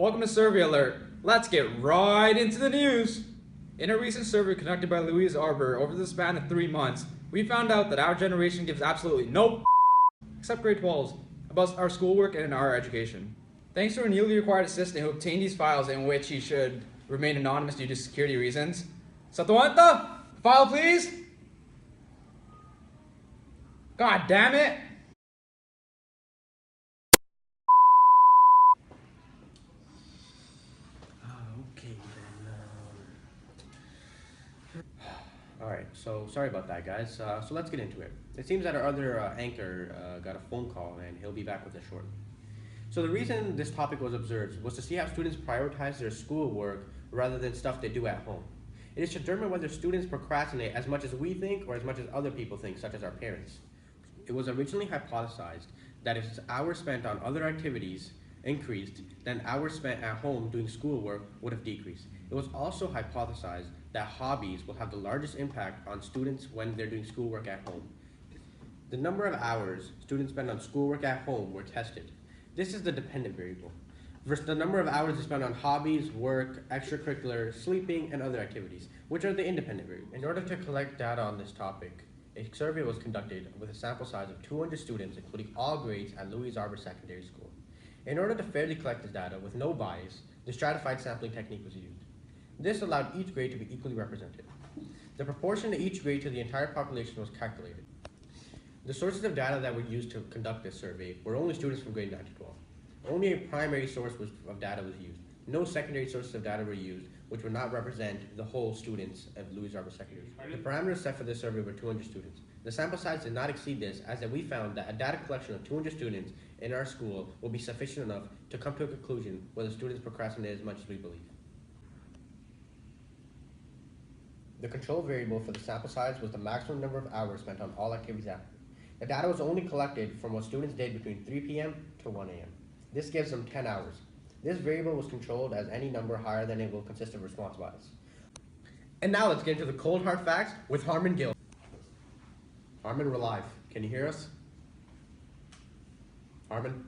Welcome to Survey Alert. Let's get right into the news. In a recent survey conducted by Louise Arbour over the span of 3 months, we found out that our generation gives absolutely no except grade 12s about our schoolwork and our education. Thanks to a newly acquired assistant who obtained these files in which he should remain anonymous due to security reasons. Satawanta, file please. God damn it. Alright, so sorry about that, guys. So let's get into it. It seems that our other anchor got a phone call and he'll be back with us shortly. So the reason this topic was observed was to see how students prioritize their schoolwork rather than stuff they do at home. It is to determine whether students procrastinate as much as we think or as much as other people think, such as our parents. It was originally hypothesized that if hours spent on other activities increased, then hours spent at home doing schoolwork would have decreased. It was also hypothesized that hobbies will have the largest impact on students when they're doing schoolwork at home. The number of hours students spend on schoolwork at home were tested. This is the dependent variable, versus the number of hours they spend on hobbies, work, extracurricular, sleeping, and other activities, which are the independent variables. In order to collect data on this topic, a survey was conducted with a sample size of 200 students, including all grades at Louise Arbour Secondary School. In order to fairly collect this data with no bias, the stratified sampling technique was used. This allowed each grade to be equally represented. The proportion of each grade to the entire population was calculated. The sources of data that were used to conduct this survey were only students from grade 9 to 12. Only a primary source of data was used. No secondary sources of data were used, which would not represent the whole students of Louise Arbour Secondary School. The parameters set for this survey were 200 students. The sample size did not exceed this, as that we found that a data collection of 200 students in our school will be sufficient enough to come to a conclusion whether students procrastinate as much as we believe. The control variable for the sample size was the maximum number of hours spent on all activities after. The data was only collected from what students did between 3 p.m. to 1 a.m. This gives them 10 hours. This variable was controlled as any number higher than it will consist of response bias. And now let's get into the cold hard facts with Harmon Gill. Harmon, we're live. Can you hear us? Harmon?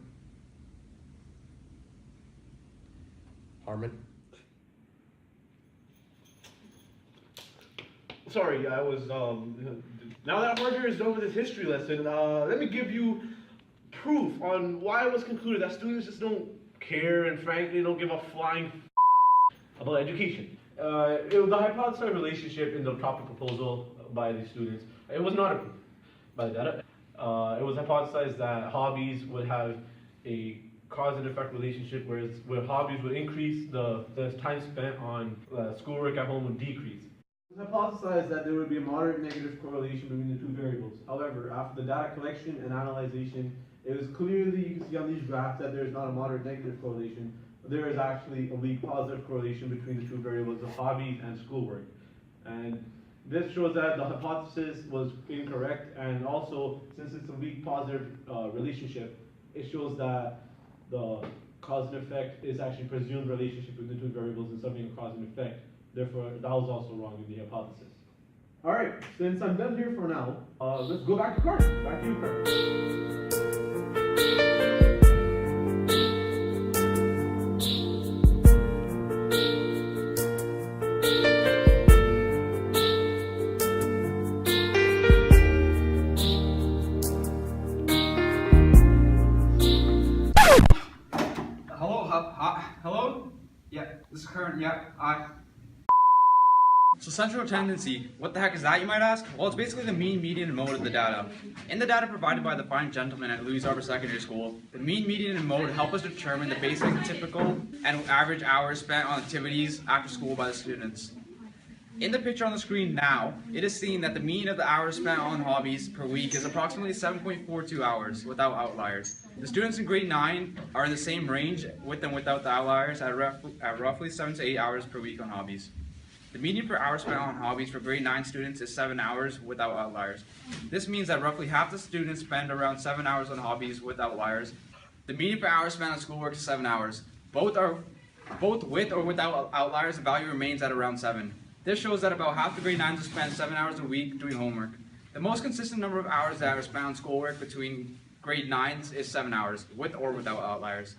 Harmon? Sorry, I was, now that Roger is done with his history lesson, let me give you proof on why it was concluded that students just don't care and frankly don't give a flying about education. It was the hypothesized relationship in the topic proposal by the students. It was not approved by the data. It was hypothesized that hobbies would have a cause and effect relationship, where hobbies would increase, the time spent on schoolwork at home would decrease. It was hypothesized that there would be a moderate negative correlation between the two variables. However, after the data collection and analyzation, it was clearly, you can see on these graphs, that there is not a moderate negative correlation. There is actually a weak positive correlation between the two variables of hobbies and schoolwork. And this shows that the hypothesis was incorrect, and also, since it's a weak positive relationship, it shows that the cause and effect is actually presumed relationship between the two variables and something a cause and effect. Therefore, that was also wrong in the hypothesis. Alright, since I'm done here for now, let's go back to Carter. Back to you, Carter. Hello? Yeah, this is current, yeah, So central tendency, what the heck is that, you might ask? Well, it's basically the mean, median, and mode of the data. In the data provided by the fine gentleman at Louise Arbour Secondary School, the mean, median, and mode help us determine the basic, typical, and average hours spent on activities after school by the students. In the picture on the screen now, it is seen that the mean of the hours spent on hobbies per week is approximately 7.42 hours without outliers. The students in grade 9 are in the same range with and without the outliers at roughly 7 to 8 hours per week on hobbies. The median per hour spent on hobbies for grade 9 students is 7 hours without outliers. This means that roughly half the students spend around 7 hours on hobbies with outliers. The median per hour spent on schoolwork is 7 hours. Both with or without outliers, the value remains at around 7. This shows that about half the grade 9s will spend 7 hours a week doing homework. The most consistent number of hours that are spent on schoolwork between grade 9s is 7 hours, with or without outliers.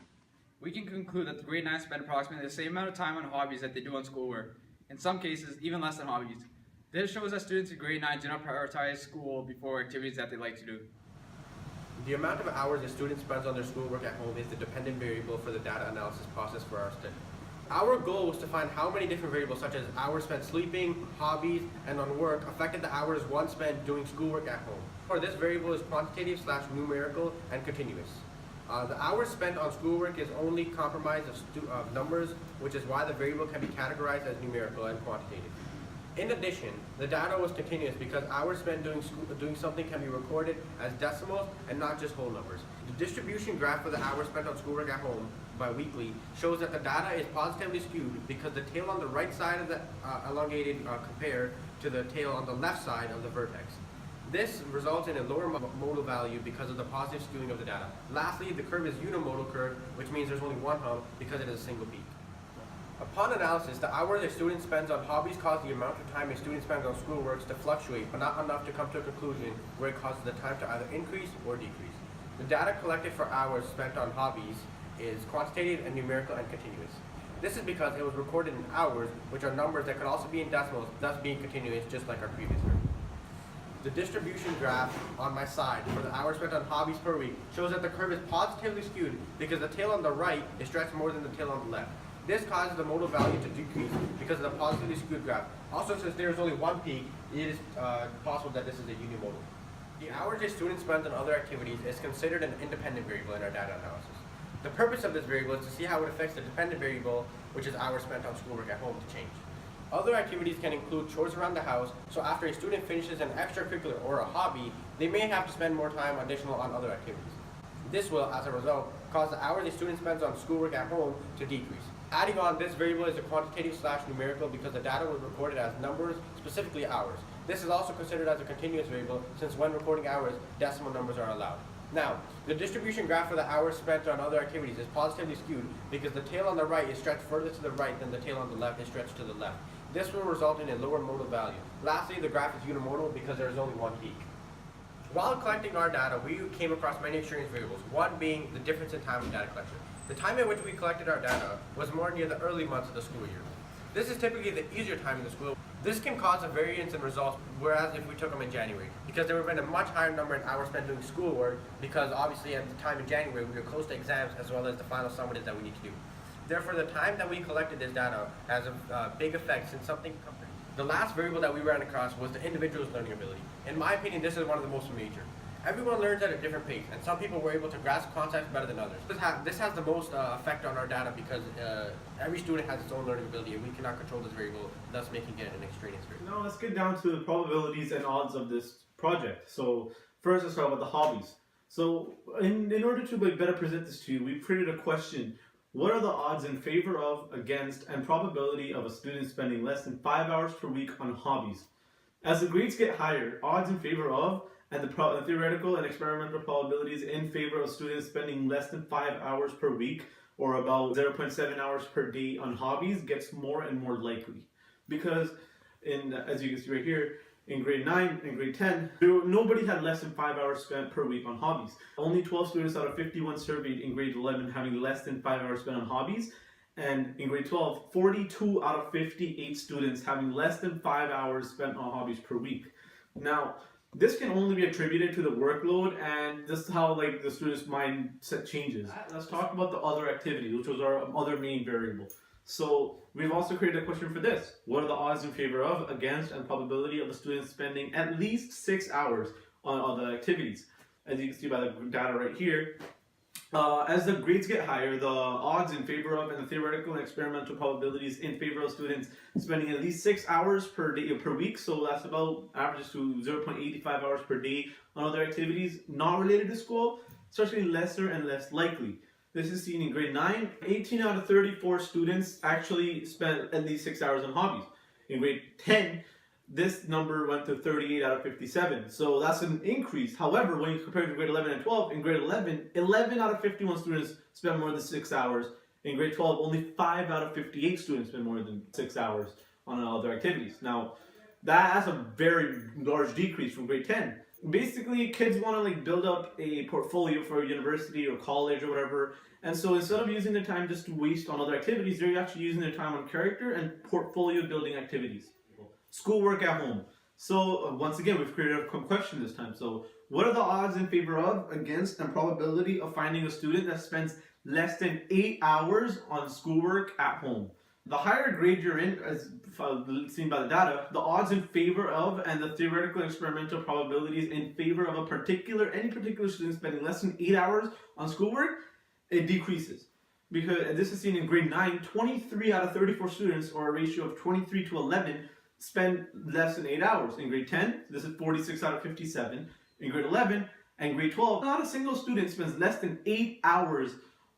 we can conclude that the grade 9 spend approximately the same amount of time on hobbies that they do on schoolwork. In some cases, even less than hobbies. This shows that students in grade 9 do not prioritize school before activities that they like to do. The amount of hours a student spends on their schoolwork at home is the dependent variable for the data analysis process for our study. Our goal was to find how many different variables such as hours spent sleeping, hobbies, and on work affected the hours one spent doing schoolwork at home. For this variable is quantitative / numerical and continuous. The hours spent on schoolwork is only comprised of numbers, which is why the variable can be categorized as numerical and quantitative. In addition, the data was continuous because hours spent doing something can be recorded as decimals and not just whole numbers. The distribution graph for the hours spent on schoolwork at home biweekly shows that the data is positively skewed because the tail on the right side of the elongated compared to the tail on the left side of the vertex. This results in a lower modal value because of the positive skewing of the data. Lastly, the curve is unimodal curve, which means there's only one hump because it is a single peak. Upon analysis, the hours a student spends on hobbies cause the amount of time a student spends on schoolwork to fluctuate, but not enough to come to a conclusion where it causes the time to either increase or decrease. The data collected for hours spent on hobbies is quantitative and numerical and continuous. This is because it was recorded in hours, which are numbers that could also be in decimals, thus being continuous, just like our previous variable. The distribution graph on my side for the hours spent on hobbies per week shows that the curve is positively skewed because the tail on the right is stretched more than the tail on the left. This causes the modal value to decrease because of the positively skewed graph. Also, since there is only one peak, it is possible that this is a unimodal. The hours a student spends on other activities is considered an independent variable in our data analysis. The purpose of this variable is to see how it affects the dependent variable, which is hours spent on schoolwork at home, to change. Other activities can include chores around the house, so after a student finishes an extracurricular or a hobby, they may have to spend more time additional on other activities. This will, as a result, cause the hours a student spends on schoolwork at home to decrease. Adding on, this variable is a quantitative / numerical because the data was recorded as numbers, specifically hours. This is also considered as a continuous variable since when recording hours, decimal numbers are allowed. Now, the distribution graph for the hours spent on other activities is positively skewed because the tail on the right is stretched further to the right than the tail on the left is stretched to the left. This will result in a lower modal value. Lastly, the graph is unimodal because there is only one peak. While collecting our data, we came across many extraneous variables, one being the difference in time of data collection. The time at which we collected our data was more near the early months of the school year. This is typically the easier time in the school. This can cause a variance in results, whereas if we took them in January, because there would have been a much higher number in hours spent doing schoolwork, because obviously at the time in January we were close to exams as well as the final summative that we need to do. Therefore, the time that we collected this data has a big effect since something. The last variable that we ran across was the individual's learning ability. In my opinion, this is one of the most major. Everyone learns at a different pace, and some people were able to grasp concepts better than others. This has the most effect on our data because every student has its own learning ability, and we cannot control this variable, thus making it an extraneous variable. Now let's get down to the probabilities and odds of this project. So first, let's talk about the hobbies. So in order to better present this to you, we created a question. What are the odds in favor of, against, and probability of a student spending less than 5 hours per week on hobbies? As the grades get higher, odds in favor of and the theoretical and experimental probabilities in favor of students spending less than 5 hours per week or about 0.7 hours per day on hobbies gets more and more likely. Because as you can see right here, in grade 9 and grade 10, nobody had less than 5 hours spent per week on hobbies. Only 12 students out of 51 surveyed in grade 11 having less than 5 hours spent on hobbies. And in grade 12, 42 out of 58 students having less than 5 hours spent on hobbies per week. Now, this can only be attributed to the workload, and this is how the student's mindset changes. Let's talk about the other activity, which was our other main variable. So we've also created a question for this. What are the odds in favor of, against, and probability of the student spending at least 6 hours on other activities? As you can see by the data right here, as the grades get higher, the odds in favor of and the theoretical and experimental probabilities in favor of students spending at least 6 hours per day per week, so that's about averages to 0.85 hours per day on other activities not related to school, starts getting lesser and less likely. This is seen in grade 9. 18 out of 34 students actually spent at least 6 hours on hobbies. In grade 10, this number went to 38 out of 57. So that's an increase. However, when you compare to grade 11 and 12, in grade 11, 11 out of 51 students spent more than 6 hours. In grade 12, only 5 out of 58 students spent more than 6 hours on other activities. Now, that has a very large decrease from grade 10. basically kids want to like build up a portfolio for a university or college or whatever, and so instead of using their time just to waste on other activities, they're actually using their time on character and portfolio building activities. Schoolwork at home. So once again, we've created a question this time. So what are the odds in favor of, against, and probability of finding a student that spends less than 8 hours on schoolwork at home? The higher grade you're in, as seen by the data, the odds in favor of and the theoretical experimental probabilities in favor of any particular student spending less than 8 hours on schoolwork, it decreases. Because this is seen in grade 9, 23 out of 34 students, or a ratio of 23 to 11, spend less than 8 hours. In grade 10, this is 46 out of 57. In grade 11 and grade 12, not a single student spends less than 8 hours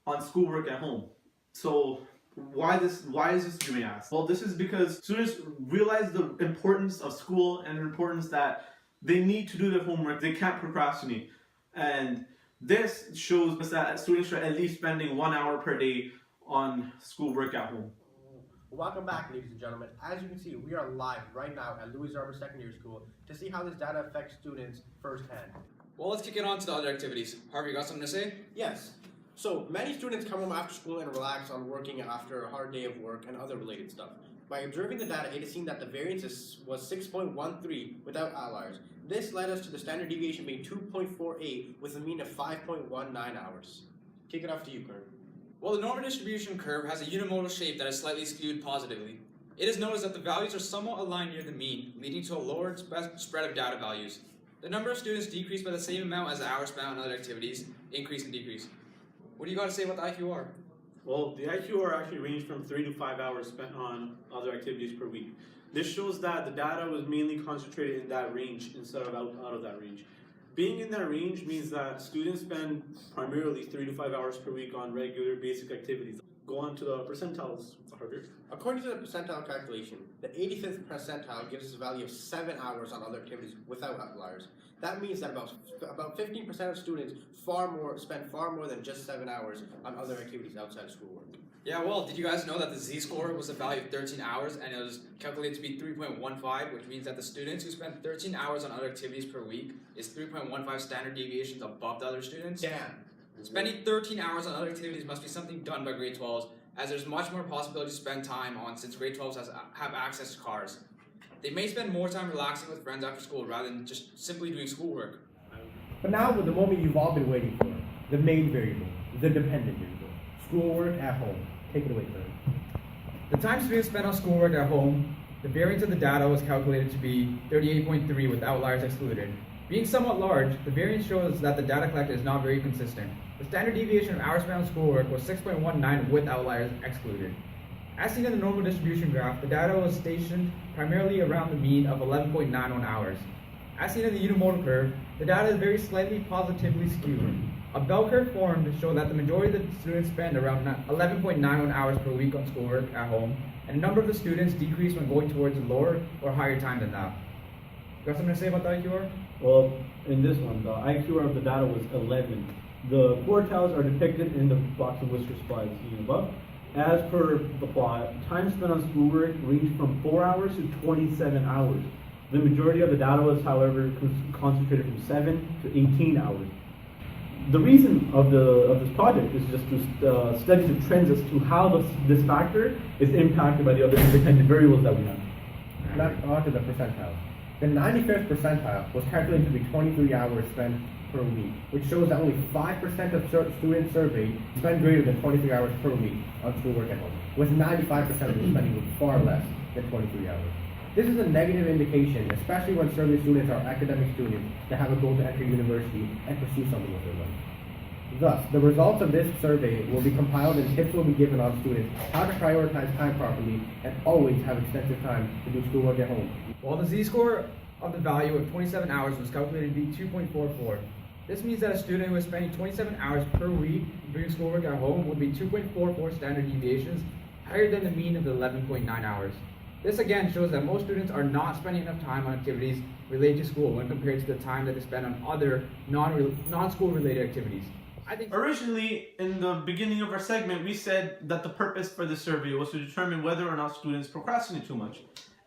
on schoolwork at home. So why is this, you may ask? Well, this is because students realize the importance of school and the importance that they need to do their homework. They can't procrastinate. And this shows us that students should at least spending 1 hour per day on schoolwork at home. Welcome back, ladies and gentlemen. As you can see, we are live right now at Louis Arbor Secondary School to see how this data affects students firsthand. Well, let's kick it on to the other activities. Harvey, you got something to say? Yes. So, many students come home after school and relax on working after a hard day of work and other related stuff. By observing the data, it is seen that the variance was 6.13 without outliers. This led us to the standard deviation being 2.48 with a mean of 5.19 hours. Kick it off to you, Kurt. Well, the normal distribution curve has a unimodal shape that is slightly skewed positively. It is noticed that the values are somewhat aligned near the mean, leading to a lower spread of data values. The number of students decreased by the same amount as the hours spent on other activities, increase and decrease. What do you got to say about the IQR? Well, the IQR actually ranged from 3 to 5 hours spent on other activities per week. This shows that the data was mainly concentrated in that range instead of out of that range. Being in that range means that students spend primarily 3 to 5 hours per week on regular basic activities. Go on to the percentiles, Harvey. According to the percentile calculation, the 85th percentile gives us a value of 7 hours on other activities without outliers. That means that about 15% of students spend far more than just 7 hours on other activities outside of schoolwork. Yeah, well, did you guys know that the z-score was a value of 13 hours and it was calculated to be 3.15, which means that the students who spend 13 hours on other activities per week is 3.15 standard deviations above the other students? Damn. Spending 13 hours on other activities must be something done by grade 12s, as there's much more possibility to spend time on since grade 12s have access to cars. They may spend more time relaxing with friends after school rather than just simply doing schoolwork. But now with the moment you've all been waiting for, the main variable, the dependent variable, schoolwork at home. Take it away, Kurt. The time students spent on schoolwork at home, the variance of the data was calculated to be 38.3 with outliers excluded. Being somewhat large, the variance shows that the data collected is not very consistent. The standard deviation of hours spent on schoolwork was 6.19 with outliers excluded. As seen in the normal distribution graph, the data was stationed primarily around the mean of 11.91 hours. As seen in the unimodal curve, the data is very slightly positively skewed. A bell curve formed to show that the majority of the students spend around 11.91 hours per week on schoolwork at home, and a number of the students decrease when going towards a lower or higher time than that. You got something to say about the IQR? Well, in this one, the IQR of the data was 11. The quartiles are depicted in the box of whiskers plot seen above. As per the plot, time spent on schoolwork ranged from 4 hours to 27 hours. The majority of the data was, however, concentrated from 7 to 18 hours. The reason of this project is just to study the trends as to how this factor is impacted by the other independent variables that we have. Now on to the percentile. The 95th percentile was calculated to be 23 hours spent per week, which shows that only 5% of students surveyed spend greater than 23 hours per week on schoolwork at home, with 95% of them spending far less than 23 hours. This is a negative indication, especially when survey students are academic students that have a goal to enter university and pursue something with their life. Thus, the results of this survey will be compiled and tips will be given on students how to prioritize time properly and always have extensive time to do schoolwork at home. Well, the z-score of the value of 27 hours was calculated to be 2.44. This means that a student who is spending 27 hours per week doing schoolwork at home would be 2.44 standard deviations higher than the mean of the 11.9 hours. This again shows that most students are not spending enough time on activities related to school when compared to the time that they spend on other non-school related activities. I think Originally, in the beginning of our segment, we said that the purpose for this survey was to determine whether or not students procrastinate too much.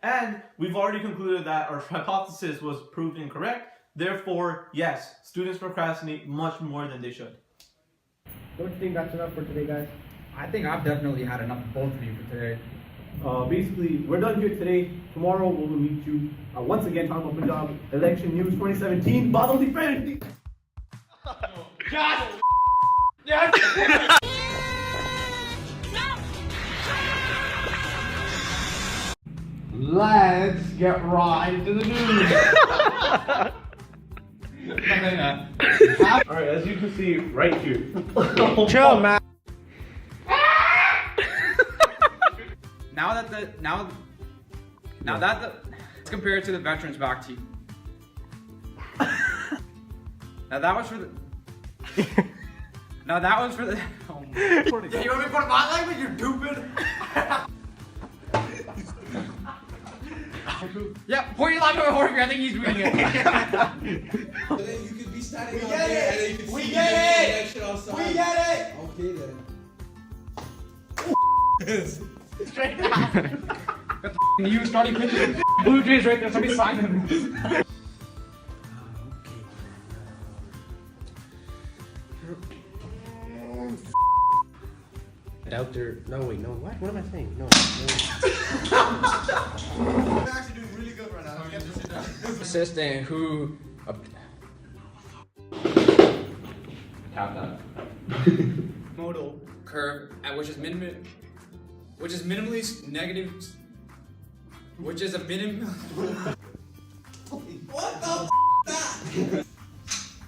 And we've already concluded that our hypothesis was proved incorrect. Therefore, yes, students procrastinate much more than they should. Don't you think that's enough for today, guys? I think I've definitely had enough of both of you for today. Basically, we're done here today. Tomorrow we'll meet you once again talking about Punjab election news 2017. Badal defend. Let's get right into the news. Alright, as you can see right here. Chill, man. Now that the let's compare it to the veterans back team. Now that was for the. Now that was for the. Oh my. Yeah, you want me to put it my language? You stupid. Yeah, point your language over here. I think he's reading it. And then you could be standing out there and then you can see the election outside. We get it! Okay then. Straight out. Got the you starting pitching. Blue Jays right there. Somebody sign him. Doubt there. No, wait, no. What? What am I saying? No. You're actually doing really good right now. Get to sit down. Assistant who. Tap that. Modal curve, which is minimally negative. Which is a minimum. What the that?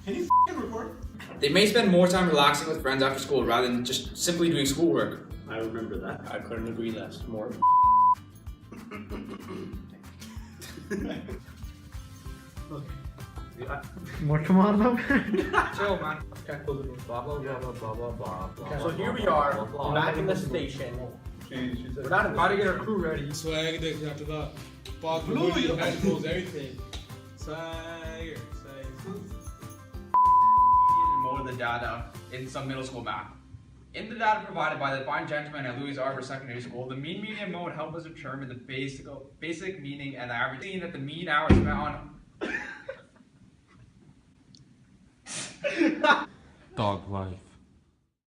Can you record? They may spend more time relaxing with friends after school rather than just simply doing schoolwork. I remember that. I couldn't agree less. More. More tomorrow. Chill, man. Blah blah blah blah blah blah blah. So here we are, back in the station. We're not about to get our crew ready. Swag dick after that. Bob Blue, headphones, everything. Swagger, Mode of the data in some middle school math. In the data provided by the fine gentleman at Louis Arbor Secondary School, the mean median mode helps us determine the basic meaning and the average. Seeing that the mean hours spent on Dog life.